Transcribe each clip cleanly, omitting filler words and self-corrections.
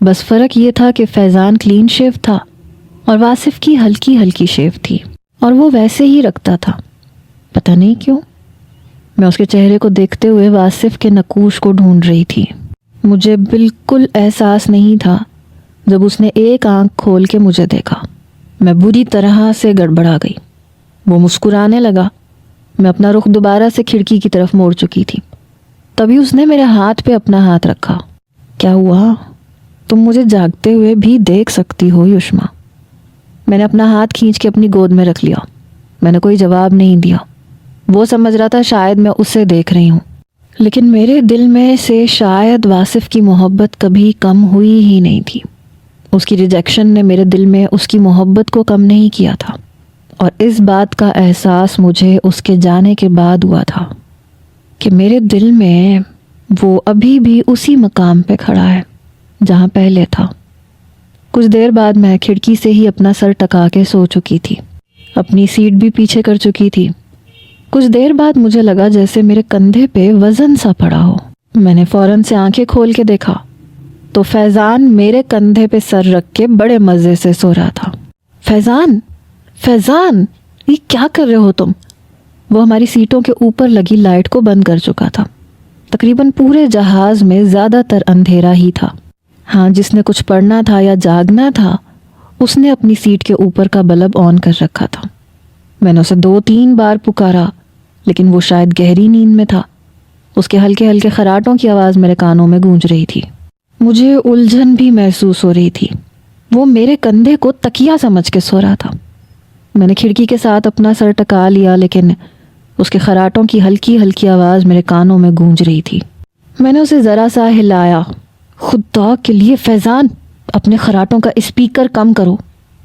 بس فرق یہ تھا کہ فیضان کلین شیو تھا اور واصف کی ہلکی ہلکی شیو تھی، اور وہ ویسے ہی رکھتا تھا، پتہ نہیں کیوں۔ میں اس کے چہرے کو دیکھتے ہوئے واصف کے نقوش کو ڈھونڈ رہی تھی۔ مجھے بالکل احساس نہیں تھا جب اس نے ایک آنکھ کھول کے مجھے دیکھا۔ میں بری طرح سے گڑبڑا گئی۔ وہ مسکرانے لگا۔ میں اپنا رخ دوبارہ سے کھڑکی کی طرف موڑ چکی تھی، تبھی اس نے میرے ہاتھ پہ اپنا ہاتھ رکھا۔ کیا ہوا؟ تم مجھے جاگتے ہوئے بھی دیکھ سکتی ہو یشما۔ میں نے اپنا ہاتھ کھینچ کے اپنی گود میں رکھ لیا۔ میں نے کوئی جواب نہیں دیا۔ وہ سمجھ رہا تھا شاید میں اسے دیکھ رہی ہوں، لیکن میرے دل میں سے شاید واصف کی محبت کبھی کم ہوئی ہی نہیں تھی۔ اس کی ریجیکشن نے میرے دل میں اس کی محبت کو کم نہیں کیا تھا، اور اس بات کا احساس مجھے اس کے جانے کے بعد ہوا تھا کہ میرے دل میں وہ ابھی بھی اسی مقام پہ کھڑا ہے جہاں پہلے تھا۔ کچھ دیر بعد میں کھڑکی سے ہی اپنا سر ٹکا کے سو چکی تھی، اپنی سیٹ بھی پیچھے کر چکی تھی۔ کچھ دیر بعد مجھے لگا جیسے میرے کندھے پہ وزن سا پڑا ہو۔ میں نے فوراً سے آنکھیں کھول کے دیکھا تو فیضان میرے کندھے پہ سر رکھ کے بڑے مزے سے سو رہا تھا۔ فیضان، فیضان، یہ کیا کر رہے ہو تم؟ وہ ہماری سیٹوں کے اوپر لگی لائٹ کو بند کر چکا تھا۔ تقریباً پورے جہاز میں زیادہ تر اندھیرا ہی تھا۔ ہاں، جس نے کچھ پڑھنا تھا یا جاگنا تھا اس نے اپنی سیٹ کے اوپر کا بلب آن کر رکھا تھا۔ میں نے اسے 2-3 بار پکارا، لیکن وہ شاید گہری نیند میں تھا۔ اس کے ہلکے ہلکے خراٹوں کی آواز میرے کانوں میں گونج رہی تھی۔ مجھے الجھن بھی محسوس ہو رہی تھی۔ وہ میرے کندھے کو تکیہ سمجھ کے سو رہا تھا۔ میں نے کھڑکی کے ساتھ اپنا سر ٹکا لیا، لیکن اس کے خراٹوں کی ہلکی ہلکی آواز میرے کانوں میں گونج رہی تھی۔ میں نے اسے ذرا سا ہلایا۔ خدا کے لیے فیضان، اپنے خراٹوں کا اسپیکر کم کرو۔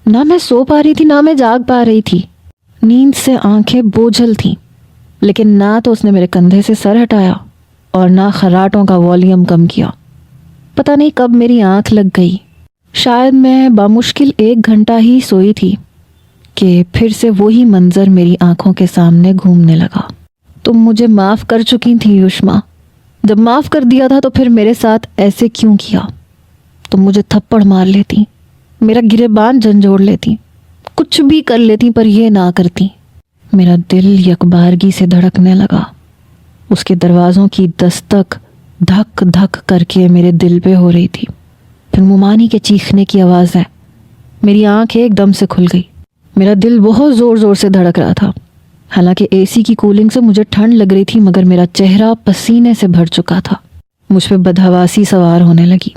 نہ میں سو پا رہی تھی نہ میں جاگ پا رہی تھی۔ نیند سے آنکھیں بوجھل تھیں، لیکن نہ تو اس نے میرے کندھے سے سر ہٹایا اور نہ خراٹوں کا والیوم کم کیا۔ پتہ نہیں کب میری آنکھ لگ گئی۔ شاید میں بامشکل 1 گھنٹہ ہی سوئی تھی کہ پھر سے وہی منظر میری آنکھوں کے سامنے گھومنے لگا۔ تم مجھے معاف کر چکی تھی یشما۔ جب معاف کر دیا تھا تو پھر میرے ساتھ ایسے کیوں کیا؟ تم مجھے تھپڑ مار لیتی، میرا گریبان جھنجھوڑ لیتی، کچھ بھی کر لیتی، پر یہ نہ کرتی۔ میرا دل یکبارگی سے دھڑکنے لگا۔ اس کے دروازوں کی دستک دھک دھک کر کے میرے دل پہ ہو رہی تھی۔ پھر مومانی کے چیخنے کی آواز ہے۔ میری آنکھ ایک دم سے کھل گئی۔ میرا دل بہت زور زور سے دھڑک رہا تھا۔ حالانکہ اے سی کی کولنگ سے مجھے ٹھنڈ لگ رہی تھی، مگر میرا چہرہ پسینے سے بھر چکا تھا۔ مجھ پہ بدحواسی سوار ہونے لگی۔